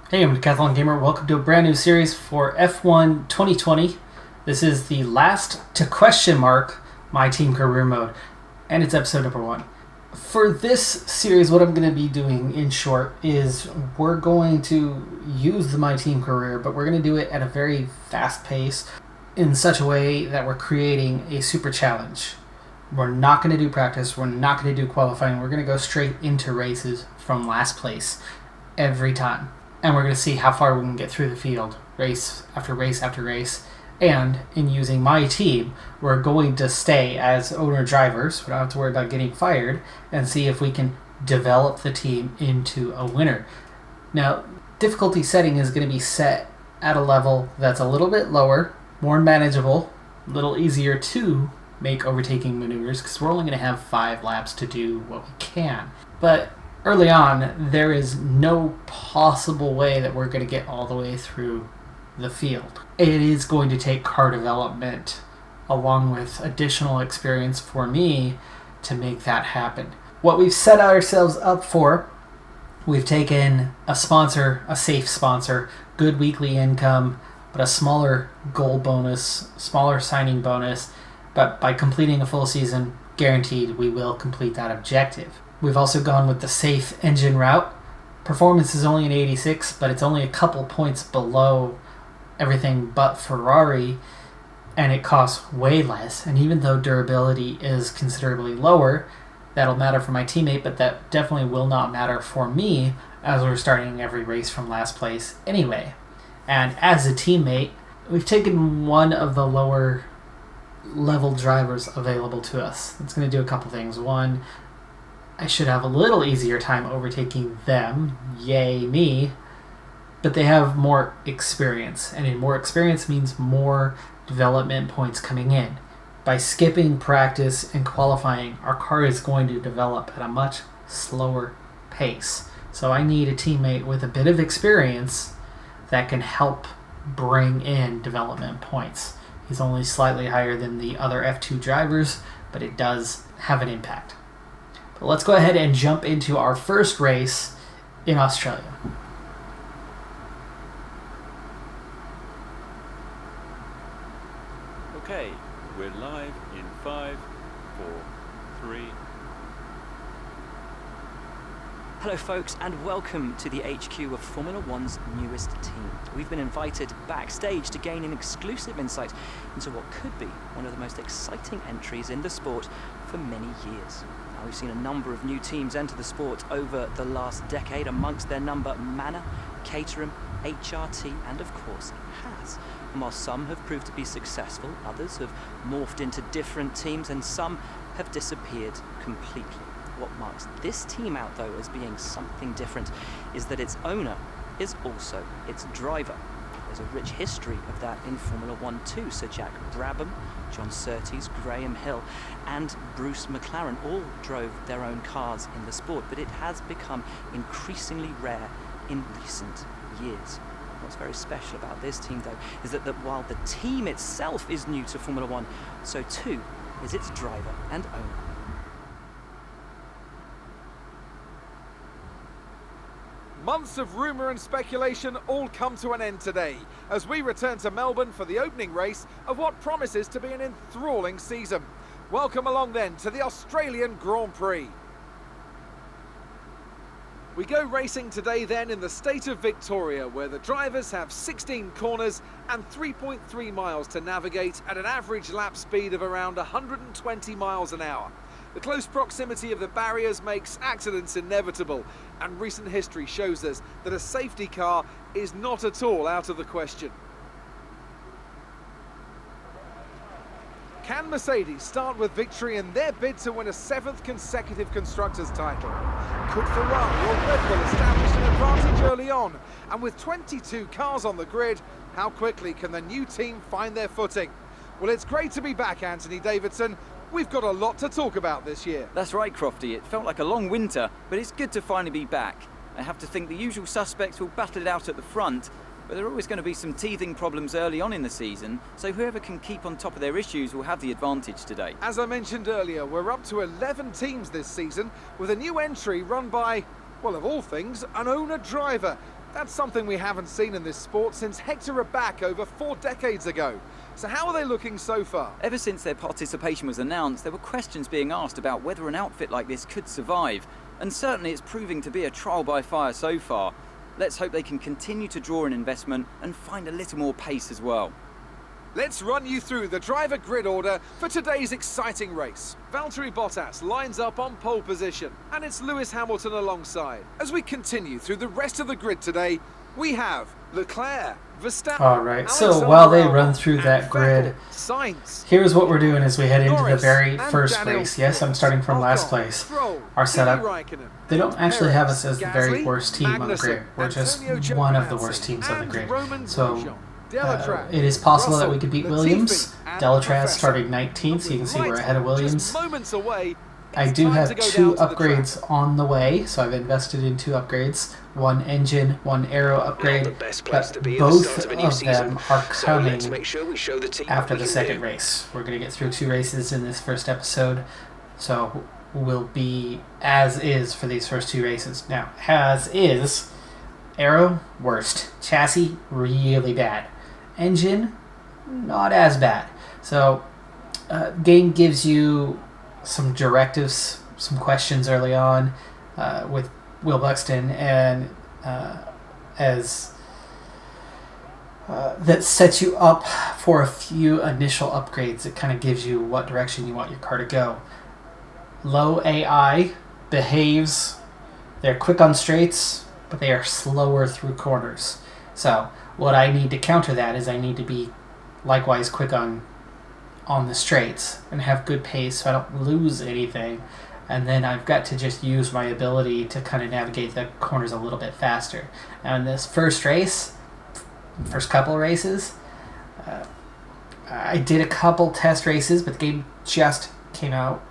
Hey, I'm Decathlon Gamer. Welcome to a brand new series for F1 2020. This is the last to question mark MyTeam career mode, and it's episode number 1. For this series, what I'm going to be doing in short is we're going to use the MyTeam career, but we're going to do it at a very fast pace in such a way that we're creating a super challenge. We're not going to do practice, we're not going to do qualifying, we're going to go straight into races from last place every time. And we're going to see how far we can get through the field, race after race after race. And in using MyTeam, we're going to stay as owner drivers. We don't have to worry about getting fired, and see if we can develop the team into a winner. Now, difficulty setting is going to be set at a level that's a little bit lower, more manageable, a little easier to make overtaking maneuvers, because we're only going to have 5 laps to do what we can. But early on, there is no possible way that we're going to get all the way through the field. It is going to take car development along with additional experience for me to make that happen. What we've set ourselves up for, we've taken a sponsor, a safe sponsor, good weekly income, but a smaller goal bonus, smaller signing bonus, but by completing a full season, guaranteed we will complete that objective. We've also gone with the safe engine route. Performance is only an 86, but it's only a couple points below everything but Ferrari, and it costs way less. And even though durability is considerably lower, that'll matter for my teammate, but that definitely will not matter for me, as we're starting every race from last place anyway. And as a teammate, we've taken one of the lower level drivers available to us. It's going to do a couple things. One, I should have a little easier time overtaking them, yay me, but they have more experience, and more experience means more development points coming in. By skipping practice and qualifying, our car is going to develop at a much slower pace. So I need a teammate with a bit of experience that can help bring in development points. He's only slightly higher than the other F2 drivers, but it does have an impact. But let's go ahead and jump into our first race in Australia. Okay, we're live in 5, 4, 3. Hello folks, and welcome to the HQ of Formula One's newest team. We've been invited backstage to gain an exclusive insight into what could be one of the most exciting entries in the sport for many years. Now, we've seen a number of new teams enter the sport over the last decade, amongst their number Manor, Caterham, HRT and of course Haas. And while some have proved to be successful, others have morphed into different teams and some have disappeared completely. What marks this team out though as being something different is that its owner is also its driver. There's a rich history of that in Formula 1 too. Sir Jack Brabham, John Surtees, Graham Hill and Bruce McLaren all drove their own cars in the sport, but it has become increasingly rare in recent years. What's very special about this team though is that while the team itself is new to Formula 1, so too is its driver and owner. Months of rumour and speculation all come to an end today as we return to Melbourne for the opening race of what promises to be an enthralling season. Welcome along then to the Australian Grand Prix. We go racing today then in the state of Victoria, where the drivers have 16 corners and 3.3 miles to navigate at an average lap speed of around 120 miles an hour. The close proximity of the barriers makes accidents inevitable, and recent history shows us that a safety car is not at all out of the question. Can Mercedes start with victory in their bid to win a 7th consecutive Constructors' title? Could Ferrari or Red Bull establish an advantage early on? And with 22 cars on the grid, how quickly can the new team find their footing? Well, it's great to be back, Anthony Davidson. We've got a lot to talk about this year. That's right, Crofty. It felt like a long winter, but it's good to finally be back. I have to think the usual suspects will battle it out at the front, but there are always going to be some teething problems early on in the season, so whoever can keep on top of their issues will have the advantage today. As I mentioned earlier, we're up to 11 teams this season, with a new entry run by, well, of all things, an owner-driver. That's something we haven't seen in this sport since Hector Raback over 4 decades ago. So how are they looking so far? Ever since their participation was announced, there were questions being asked about whether an outfit like this could survive, and certainly it's proving to be a trial by fire so far. Let's hope they can continue to draw in investment and find a little more pace as well. Let's run you through the driver grid order for today's exciting race. Valtteri Bottas lines up on pole position, and it's Lewis Hamilton alongside. As we continue through the rest of the grid today, we have Leclerc, Verstappen. All right, so Alexander while they Albon, run through that and grid, Vettel, Sainz, here's what we're doing as we head into the Norris, very and first Daniel race. Yes, I'm starting from last Ocon, place. Stroll, Our Kimi setup, Raikkonen, they don't actually have us as the very Gasly, worst team on the Magnussen, grid. We're just Antonio one of the Giovinazzi, worst teams on the and grid. Roman So Grosjean. Delatraz, it is possible that we Russell, could beat Latifi, Williams. and Delatraz Professor. starting 19th, so you can see we're ahead of Williams. Just moments away. I It's do time have to go 2 down to the upgrades track. on the way, so I've invested in 2 upgrades. 1 engine, 1 aero upgrade, The best place but to be at the both start of a new of season. them are So coming let's make sure we show the team after what the we can second do. race. We're going to get through 2 races in this first episode, so we'll be as is for these first 2 races. Now, as is, aero, worst. Chassis, really bad. Engine, not as bad. So, game gives you some directives, some questions early on with Will Buxton, and that sets you up for a few initial upgrades. It kind of gives you what direction you want your car to go. Low AI behaves. They're quick on straights, but they are slower through corners. So what I need to counter that is I need to be likewise quick on the straights and have good pace so I don't lose anything. And then I've got to just use my ability to kind of navigate the corners a little bit faster. Now in this first couple of races, I did a couple test races, but the game just came out.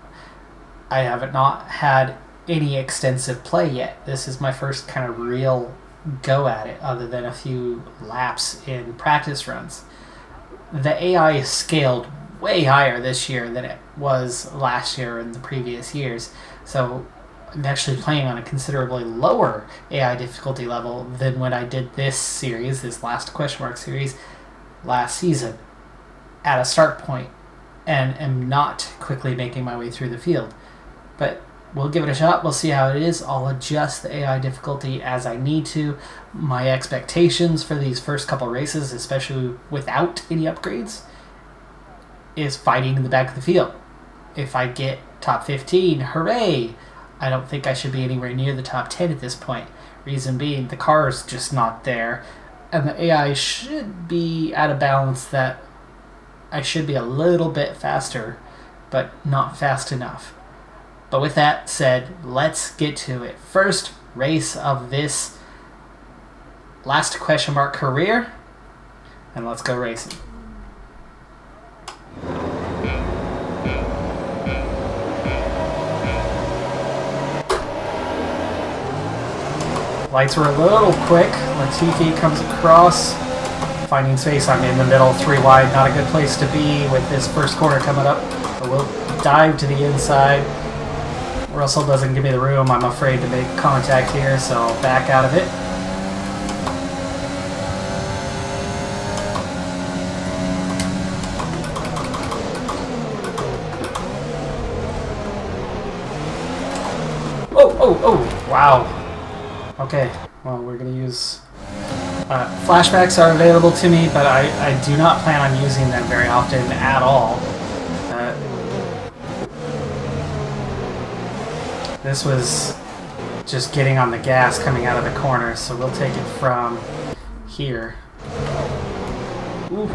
I have not had any extensive play yet. This is my first kind of real go at it, other than a few laps in practice runs. The AI is scaled way higher this year than it was last year and the previous years. So I'm actually playing on a considerably lower AI difficulty level than when I did this series, this last question mark series, last season, at a start point, and am not quickly making my way through the field. But we'll give it a shot. We'll see how it is. I'll adjust the AI difficulty as I need to. My expectations for these first couple races, especially without any upgrades, is fighting in the back of the field. If I get top 15, hooray! I don't think I should be anywhere near the top 10 at this point. Reason being, the car is just not there, and the AI should be at a balance that I should be a little bit faster, but not fast enough. But with that said, let's get to it. First race of this last question mark career, and let's go racing. Lights were a little quick. Latifi comes across, finding space. I'm in the middle, 3 wide. Not a good place to be with this first corner coming up. But we'll dive to the inside. Russell doesn't give me the room. I'm afraid to make contact here, so I'll back out of it. Oh, wow. Okay, well, we're going to use... flashbacks are available to me, but I do not plan on using them very often at all. This was just getting on the gas coming out of the corner, so we'll take it from here. Ooh,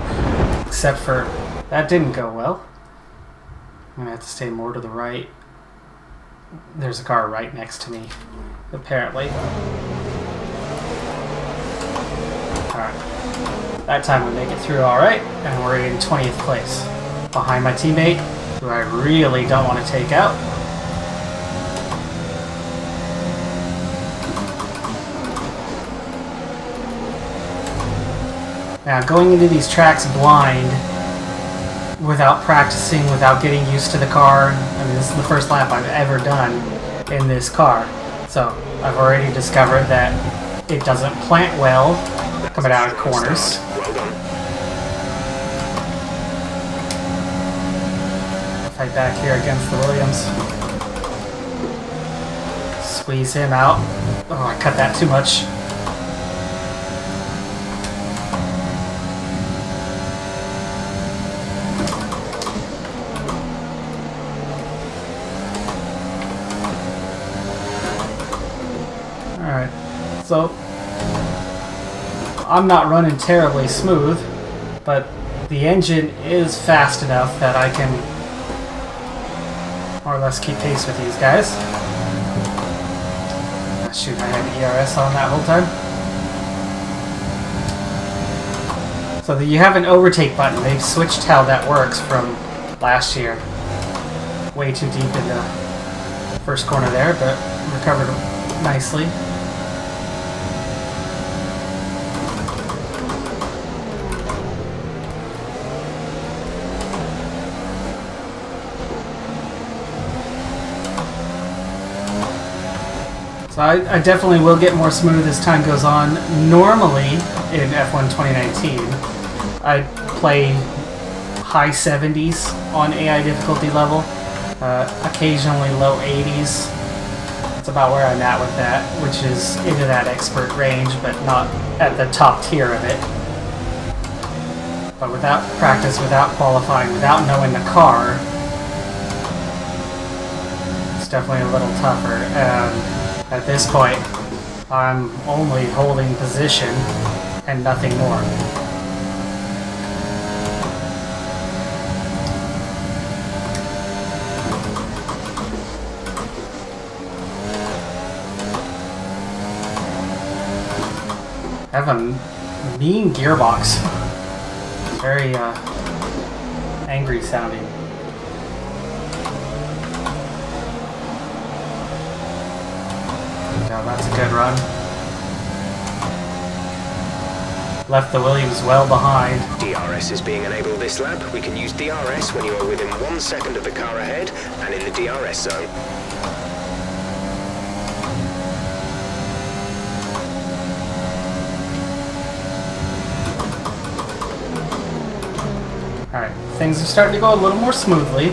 except for that didn't go well. I'm going to have to stay more to the right. There's a car right next to me, apparently. Alright. That time we make it through alright, and we're in 20th place. Behind my teammate, who I really don't want to take out. Now, going into these tracks blind, without practicing, without getting used to the car, I mean, this is the first lap I've ever done in this car. So, I've already discovered that it doesn't plant well coming out of corners. Well done. Fight back here against the Williams. Squeeze him out. Oh, I cut that too much. Alright, so I'm not running terribly smooth, but the engine is fast enough that I can more or less keep pace with these guys. Ah, shoot, I had ERS on that whole time. So you have an overtake button. They've switched how that works from last year. Way too deep in the first corner there, but recovered nicely. So I definitely will get more smooth as time goes on. Normally in F1 2019, I play high 70s on AI difficulty level, occasionally low 80s. That's about where I'm at with that, which is into that expert range, but not at the top tier of it. But without practice, without qualifying, without knowing the car, it's definitely a little tougher. At this point, I'm only holding position and nothing more. I have a mean gearbox. It's very angry sounding. Yeah, that's a good run. Left the Williams well behind. DRS is being enabled this lap. We can use DRS when you are within 1 second of the car ahead and in the DRS zone. Alright, things are starting to go a little more smoothly.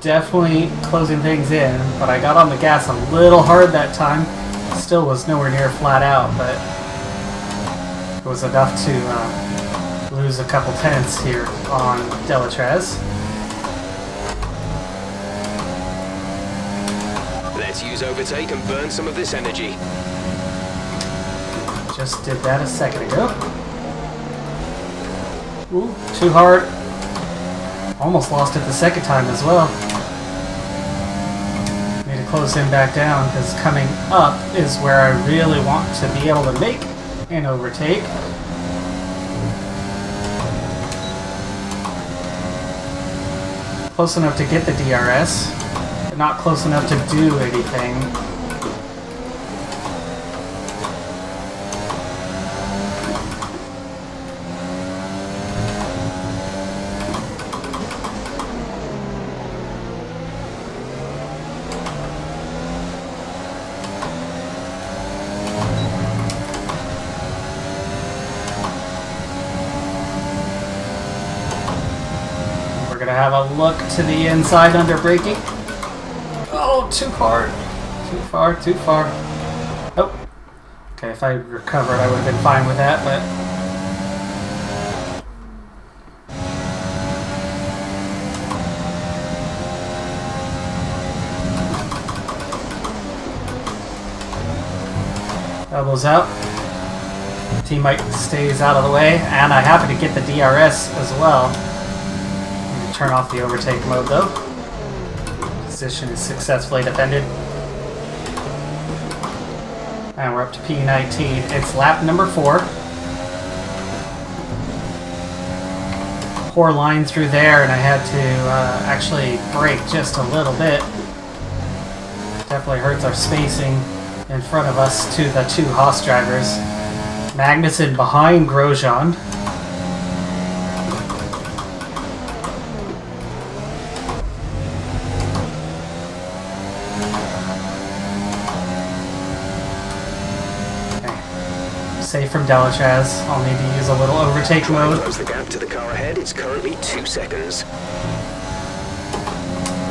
Definitely closing things in, but I got on the gas a little hard that time. Still was nowhere near flat out, but it was enough to lose a couple tenths here on Delatrez. Let's use overtake and burn some of this energy. Just did that a second ago. Ooh, too hard. Almost lost it the second time as well. Need to close him back down because coming up is where I really want to be able to make an overtake. Close enough to get the DRS, but not close enough to do anything. We're gonna have a look to the inside under braking. Oh, too hard. Too far, too far. Oh. Okay, if I recovered, I would have been fine with that, but... elbows out. Teammate stays out of the way, and I happen to get the DRS as well. Turn off the overtake mode though. Position is successfully defended. And we're up to P19. It's lap number 4. Poor line through there, and I had to actually brake just a little bit. Definitely hurts our spacing in front of us to the 2 Haas drivers. Magnussen behind Grosjean. from Delachaz. I'll need to use a little overtake Try and mode. close the gap to the car ahead. It's currently 2 seconds.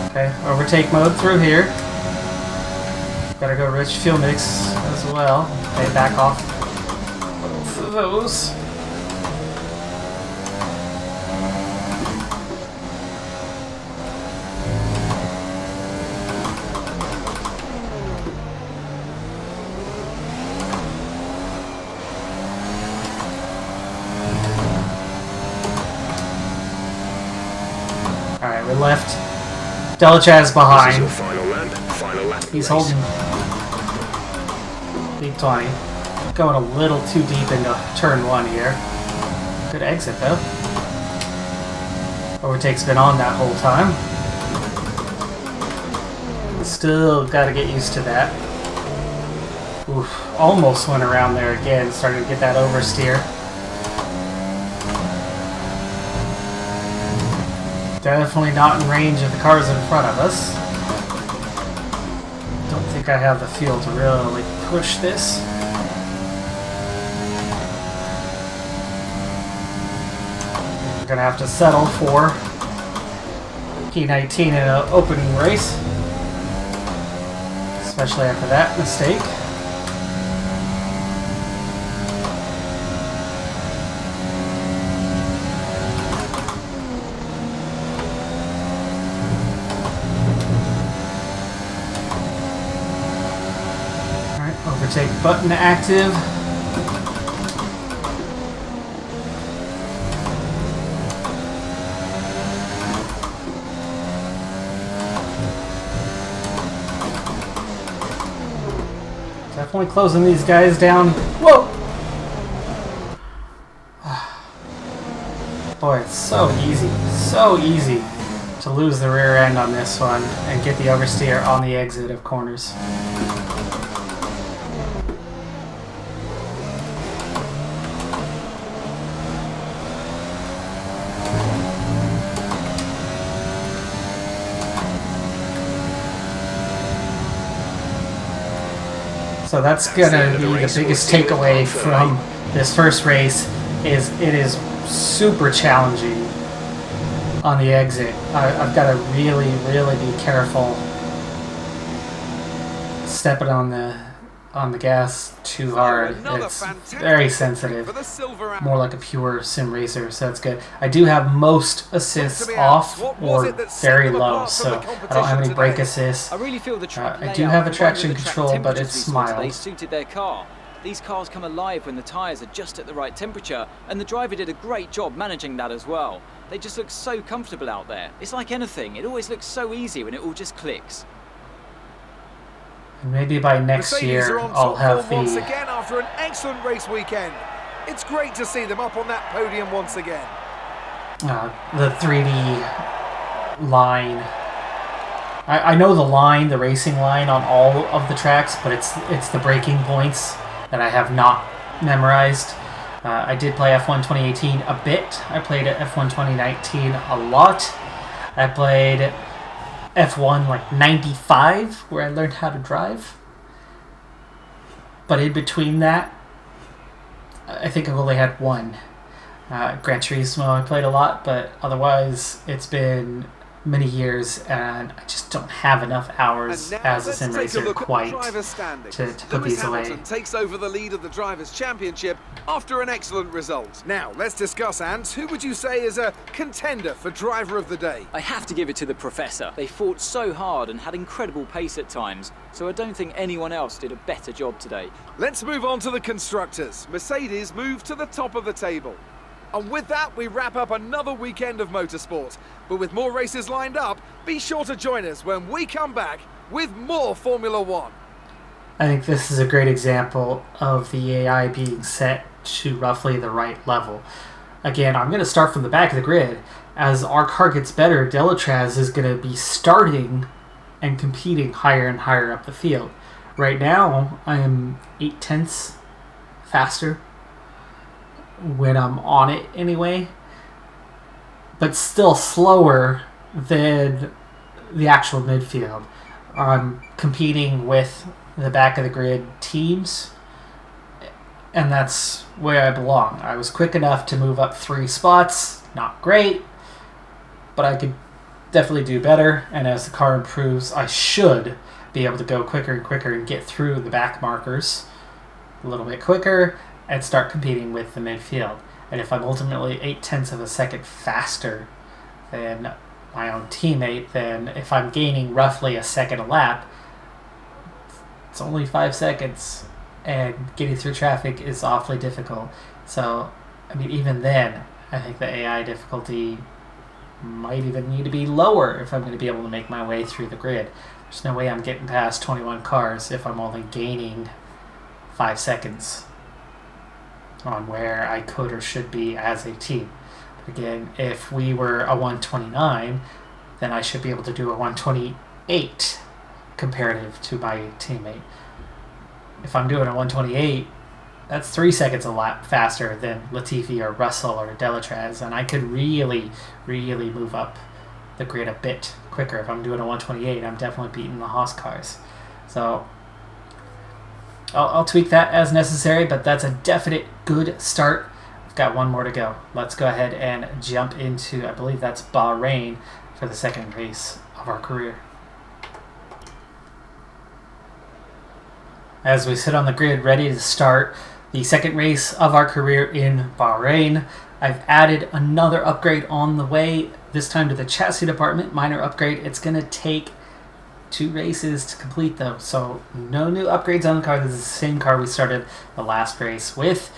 Okay, overtake mode through here. Gotta go rich fuel mix as well. Okay, back off both of those. Alright, we left Delachaz This is behind. your final lap. Final lap. He's race. holding deep 20. Going a little too deep into turn 1 here. Good exit though. Overtake's been on that whole time. Still gotta get used to that. Oof, almost went around there again. Started to get that oversteer. Definitely not in range of the cars in front of us. Don't think I have the fuel to really push this. We're gonna have to settle for P19 in an opening race, especially after that mistake. Overtake button active. Definitely closing these guys down. Whoa! Boy, it's so easy to lose the rear end on this one and get the oversteer on the exit of corners. So that's gonna be the biggest takeaway from this first race, is it is super challenging on the exit. I've got to really be careful stepping on the gas too hard. It's very sensitive, more like a pure sim racer, so that's good. I do have most assists off or very low, so I don't have any brake assists. I really feel the track I do have a traction control, but it's mild. They suited their car. These cars come alive when the tyres are just at the right temperature, and the driver did a great job managing that as well. They just look so comfortable out there. It's like anything, it always looks so easy when it all just clicks. And maybe by next year I'll have the once again after an excellent race weekend. It's great to see them up on that podium once again. the 3D line. I know the line, the racing line on all of the tracks, but it's the braking points that I have not memorized. I did play F1 2018 a bit. I played F1 2019 a lot. I played F1 like 95, where I learned how to drive. But in between that, I think I've only had one. Gran Turismo I played a lot, but otherwise it's been many years, and I just don't have enough hours as a sim racer quite to put these away. Hamilton takes over the lead of the Drivers' Championship after an excellent result. Now, let's discuss, Ant. Who would you say is a contender for Driver of the Day? I have to give it to the Professor. They fought so hard and had incredible pace at times, so I don't think anyone else did a better job today. Let's move on to the Constructors. Mercedes moved to the top of the table. And with that, we wrap up another weekend of motorsport. But with more races lined up, be sure to join us when we come back with more Formula One. I think this is a great example of the AI being set to roughly the right level. Again, I'm going to start from the back of the grid. As our car gets better, Delatraz is going to be starting and competing higher and higher up the field. Right now, I am 0.8 faster when I'm on it anyway, but still slower than the actual midfield. I'm competing with the back of the grid teams. and that's where I belong. I was quick enough to move up 3 spots. Not great, but I could definitely do better, and as the car improves, I should be able to go quicker and quicker and get through the back markers a little bit quicker and start competing with the midfield. And if I'm ultimately 0.8 of a second faster than my own teammate, then if I'm gaining roughly a second a lap, it's only 5 seconds, and getting through traffic is awfully difficult. So, I mean, even then, I think the AI difficulty might even need to be lower if I'm going to be able to make my way through the grid. There's no way I'm getting past 21 cars if I'm only gaining 5 seconds on where I could or should be as a team. But again, if we were a 129, then I should be able to do a 128 comparative to my teammate. If I'm doing a 128, that's 3 seconds a lap faster than Latifi or Russell or Delatraz, and I could really, really move up the grid a bit quicker. If I'm doing a 128, I'm definitely beating the Haas cars. So I'll tweak that as necessary, but that's a definite good start. I've got one more to go. Let's go ahead and jump into, I believe that's Bahrain, for the second race of our career. As we sit on the grid ready to start the second race of our career in Bahrain, I've added another upgrade on the way, this time to the chassis department, minor upgrade. It's going to take 2 races to complete though, so no new upgrades on the car. This is the same car we started the last race with.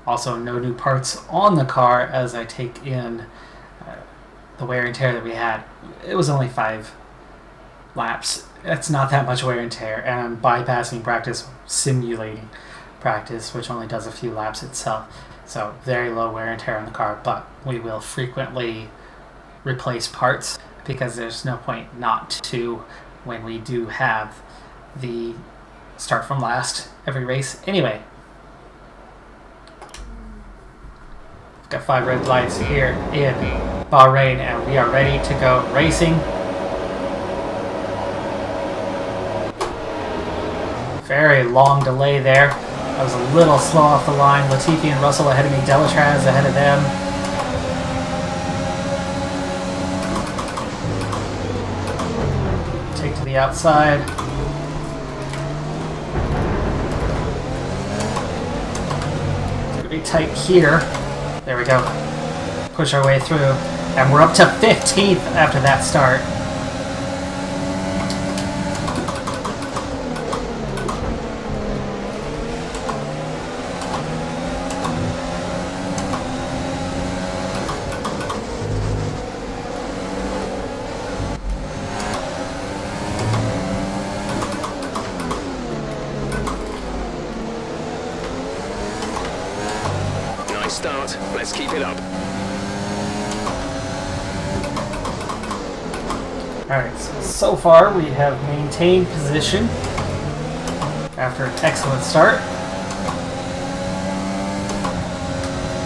Also no new parts on the car as I take in the wear and tear that we had. It was only 5 laps. It's not that much wear and tear, and I'm bypassing practice, simulating practice, which only does a few laps itself. So very low wear and tear on the car, but we will frequently replace parts because there's no point not to when we do have the start from last every race anyway. We've got 5 red lights here in Bahrain, and we are ready to go racing. Very long delay there. I was a little slow off the line. Latifi and Russell ahead of me. Delatraz ahead of them. Take to the outside. It's going to be tight here. There we go. Push our way through. And we're up to 15th after that start. Start. Let's keep it up. Alright, so far we have maintained position after an excellent start.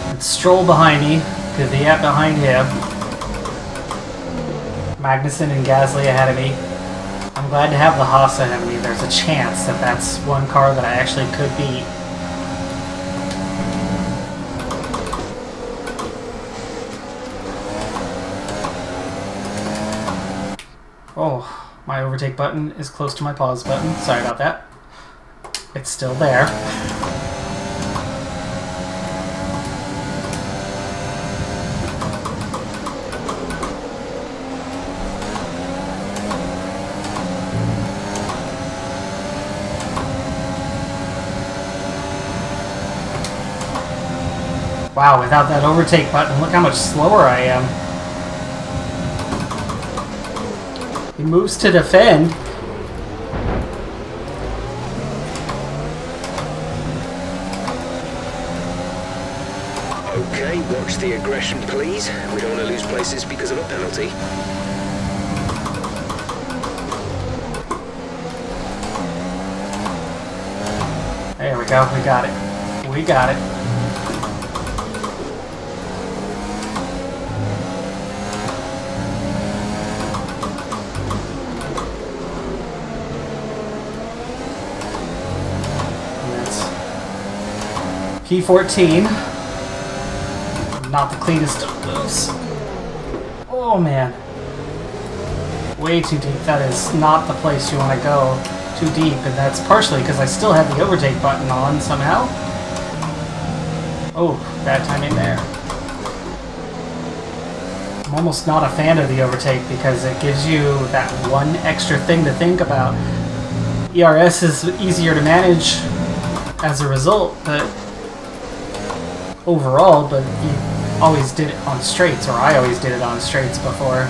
And Stroll behind me, Kvyat behind him. Magnussen and Gasly ahead of me. I'm glad to have the Haas ahead of me. There's a chance that that's one car that I actually could beat. Oh, my overtake button is close to my pause button. Sorry about that. It's still there. Wow, without that overtake button, look how much slower I am. He moves to defend. Okay, watch the aggression, please. We don't want to lose places because of a penalty. There we go. We got it. We got it. P14. Not the cleanest of moves. Oh man. Way too deep. That is not the place you want to go. Too deep, and that's partially because I still have the overtake button on somehow. Oh, bad timing there. I'm almost not a fan of the overtake because it gives you that one extra thing to think about. ERS is easier to manage as a result, but overall, but you always did it on straights, or I always did it on straights before.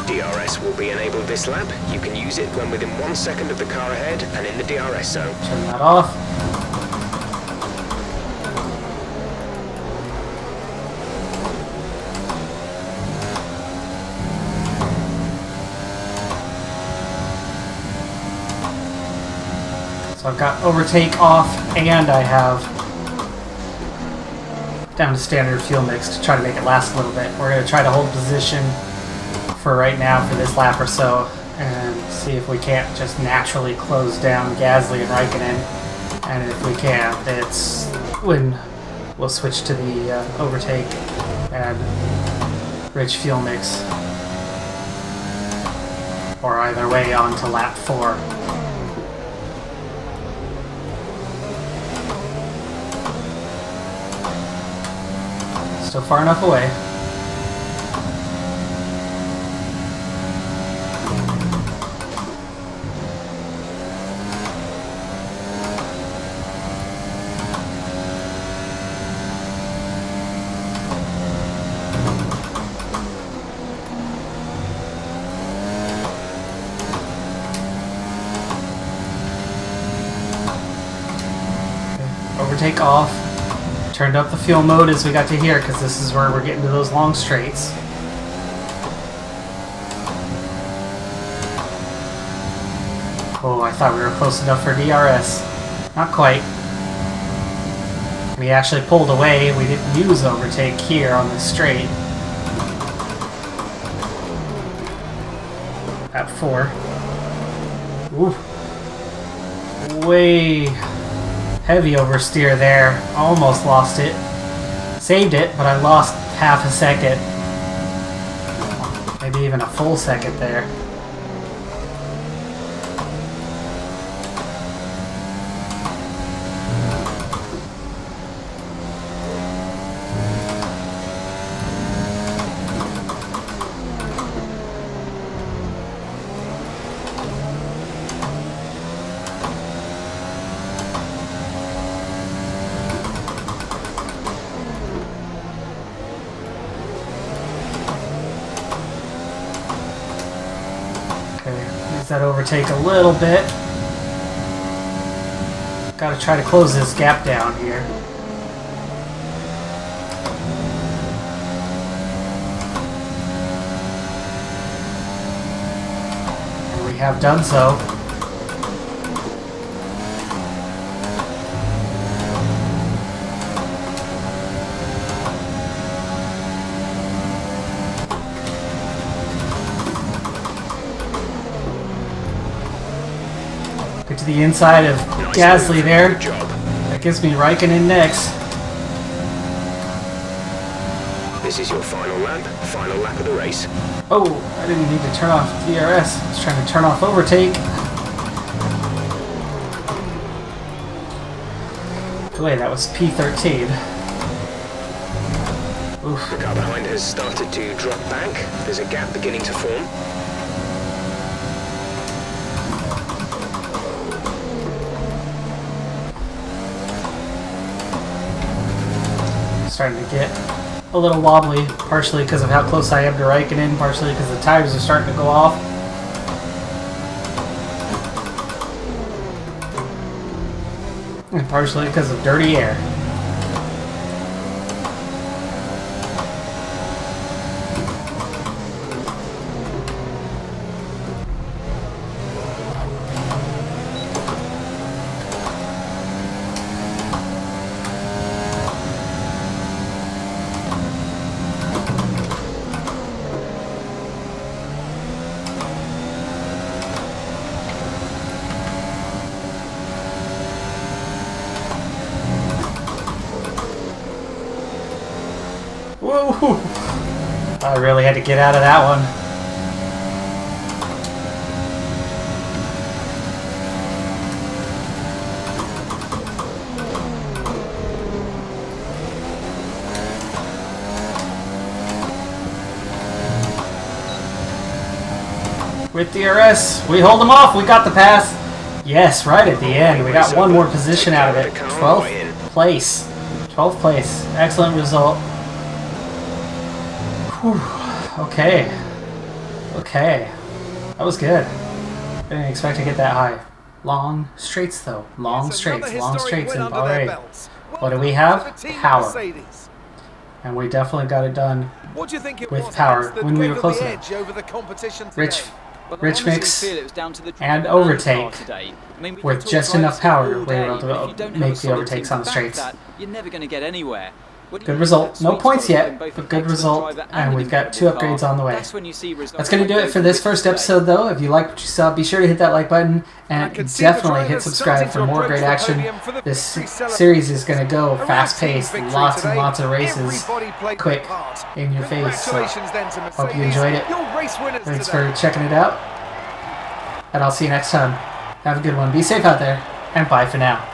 DRS will be enabled this lap. You can use it when within 1 second of the car ahead and in the DRS zone. Turn that off. So I've got overtake off, and I have down to standard fuel mix to try to make it last a little bit. We're going to try to hold position for right now for this lap or so and see if we can't just naturally close down Gasly and Raikkonen. And if we can't, it's when we'll switch to the overtake and rich fuel mix, or either way on to lap 4. Still far enough away. Overtake off. Turned up the fuel mode as we got to here because this is where we're getting to those long straights. Oh, I thought we were close enough for DRS. Not quite. We actually pulled away. We didn't use overtake here on the straight. At 4. Ooh. Way heavy oversteer there. Almost lost it. Saved it, but I lost half a second. Maybe even a full second there. That overtake a little bit. Gotta try to close this gap down here. And we have done so. To the inside of Gasly there. That gives me Raikkonen next. This is your final lap of the race. Oh, I didn't need to turn off DRS. I was trying to turn off overtake. Wait, that was P13. Oof. The car behind has started to drop back. There's a gap beginning to form. Starting to get a little wobbly, partially because of how close I am to Raikkonen, partially because the tires are starting to go off. And partially because of dirty air. I really had to get out of that one. With DRS, we hold them off. We got the pass. Yes, right at the end. We got one more position out of it. 12th place. 12th place. Excellent result. Whew. Okay. Okay. That was good. I didn't expect to get that high. Long straights, though. Long straights. Long straights in Bahrain. What do we have? Power. And we definitely got it done What do you think it with was, power Alex, when we were that close gave enough. the edge over the competition today? Rich mix feel it was down to the and driver overtake today. I mean, we with could just talk enough drivers power, all we day, were able but if you to don't have make a the solid overtakes team on the to back straights. that, you're never going to get anywhere. What do Good you result. think No that points sweet spot yet, in both but an good excellent result. driver And an we've got 2 incredible upgrades car? on the way. That's when you see results That's going to do like it those for in this races first today. episode, though. If you like what you saw, be sure to hit that like button I and can see the definitely hit drivers subscribe starting for to more approach great the action. podium for the This victory celebration. series is going to go A rare fast-paced, team victory lots and today. lots of races, Everybody played quick, their part. in your face. So, Congratulations then to hope you Mercedes, enjoyed it. your race winners Thanks today. for checking it out, and I'll see you next time. Have a good one. Be safe out there, and bye for now.